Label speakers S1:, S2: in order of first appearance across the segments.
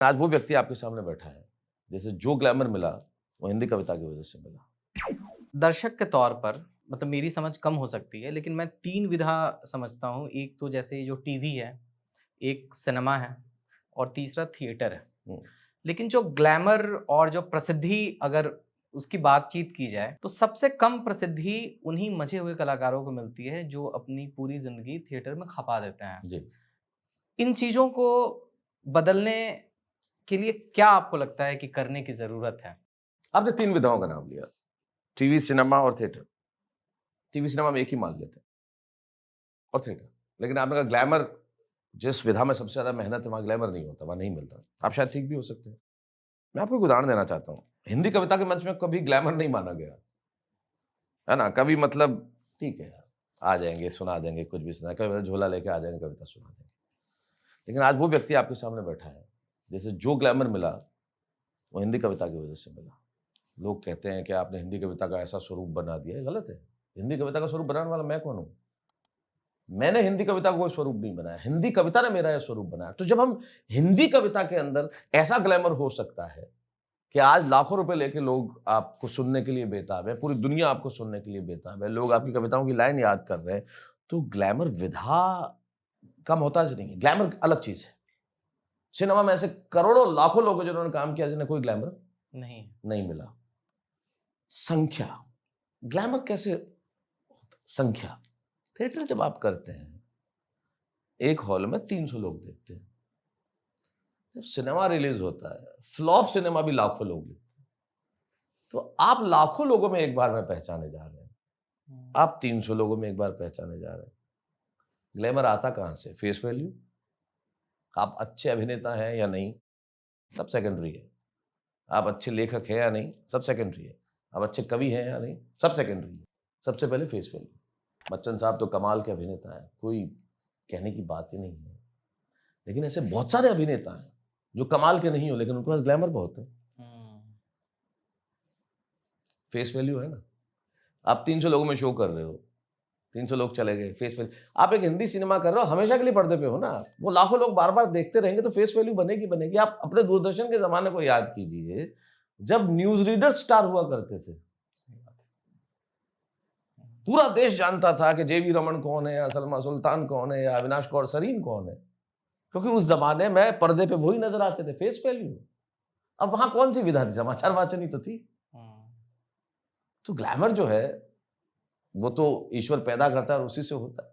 S1: आज वो व्यक्ति आपके सामने बैठा है, जैसे जो ग्लैमर मिला वो हिंदी कविता की वजह से मिला।
S2: दर्शक के तौर पर मतलब मेरी समझ कम हो सकती है, लेकिन मैं 3 विधा समझता हूँ। एक तो जैसे जो टीवी है, एक सिनेमा है और तीसरा थिएटर है।
S1: हुँ,
S2: लेकिन जो ग्लैमर और जो प्रसिद्धि अगर उसकी बातचीत की जाए, तो सबसे कम प्रसिद्धि उन्हीं मँचे हुए कलाकारों को मिलती है, जो अपनी पूरी ज़िंदगी थिएटर में खपा देते हैं।
S1: जी।
S2: इन चीज़ों को बदलने के लिए क्या आपको लगता है कि करने की ज़रूरत है?
S1: आपने 3 विधाओं का नाम लिया, टीवी, सिनेमा और थिएटर। टीवी, सिनेमा में एक ही मान लेते हैं और थिएटर। लेकिन आपने कहा ग्लैमर जिस विधा में सबसे ज़्यादा मेहनत है, वहाँ ग्लैमर नहीं होता, वहाँ नहीं मिलता। आप शायद ठीक भी हो सकते हैं। मैं आपको एक उदाहरण देना चाहता हूँ। हिंदी कविता के मंच में कभी ग्लैमर नहीं माना गया, है ना? कभी मतलब ठीक है यार, आ जाएँगे, सुना देंगे, कुछ भी सुना कभी झोला लेके आ जाएँगे, कविता सुना देंगे। लेकिन आज वो व्यक्ति आपके सामने बैठा है, जैसे जो ग्लैमर मिला, वो हिंदी कविता की वजह से मिला। लोग कहते हैं कि आपने हिंदी कविता का ऐसा स्वरूप बना दिया, ये गलत है। हिंदी कविता का स्वरूप बनाने वाला मैं कौन हूँ? मैंने हिंदी कविता का कोई स्वरूप नहीं बनाया, हिंदी कविता ने मेरा ये स्वरूप बनाया। तो जब हम हिंदी कविता के अंदर ऐसा ग्लैमर हो सकता है कि आज लाखों रुपए लेके लोग आपको सुनने के लिए बेताब है, पूरी दुनिया आपको सुनने के लिए बेताब है, लोग आपकी कविताओं की लाइन याद कर रहे हैं, तो ग्लैमर विधा का मोहताज नहीं है, ग्लैमर अलग चीज़ है। सिनेमा में ऐसे करोड़ों, लाखों लोग हैं जिन्होंने काम किया जिन्हें कोई ग्लैमर
S2: नहीं।
S1: नहीं मिला। संख्या, ग्लैमर कैसे संख्या, थिएटर जब आप करते हैं, एक हॉल में 300 लोग देखते हैं। जब सिनेमा रिलीज़ होता है, फ्लॉप सिनेमा भी लाखों लोग देखते हैं। तो आप लाखों लोगों में एक बार में पहचाने जा रहे हैं।
S2: हुँ।
S1: आप 300 लोगों में एक बार पहचाने जा रहे हैं। ग्लैमर आता कहाँ से? फेस वैल्यू, आप अच्छे अभिनेता हैं या नहीं, सब सेकेंडरी है। आप अच्छे लेखक हैं या नहीं, सब सेकेंडरी है। आप अच्छे कवि हैं या नहीं, सब सेकेंडरी है। सबसे पहले फेस वैल्यू। बच्चन साहब तो कमाल के अभिनेता हैं, कोई कहने की बात ही नहीं है। लेकिन ऐसे बहुत सारे अभिनेता हैं, जो कमाल के नहीं हो लेकिन उनके पास ग्लैमर बहुत है।
S2: हुँ।
S1: फेस वैल्यू है ना। आप 300 लोगों में शो कर रहे हो, 300 लोग चले गए, फेस वैल्यू। आप एक हिंदी सिनेमा कर रहे हो, हमेशा के लिए पर्दे पे हो ना। वो लाखों लोग बार-बार देखते रहेंगे तो फेस वैल्यू बनेगी, बनेगी। आप अपने दूरदर्शन के ज़माने को याद कीजिए, जब न्यूज़ रीडर स्टार हुआ करते थे।
S2: सही बात है। हुँ।
S1: पूरा देश जानता था कि जेवी रमन कौन है या सलमा सुल्तान कौन है या अविनाश कौर सरीन कौन है, क्योंकि उस ज़माने में पर्दे पे वही नज़र आते थे, फेस वैल्यू। अब वहाँ कौन-सी विधा थी, समाचार वाचन ही तो थी।
S2: हुँ।
S1: तो ग्लैमर जो है, वो तो ईश्वर पैदा करता है और उसी से होता है।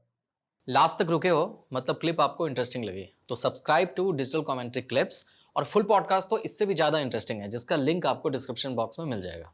S2: लास्ट तक रुके हो मतलब क्लिप आपको इंटरेस्टिंग लगी तो subscribe to digital commentary clips और फुल पॉडकास्ट तो इससे भी ज़्यादा इंटरेस्टिंग है जिसका लिंक आपको डिस्क्रिप्शन बॉक्स में मिल जाएगा।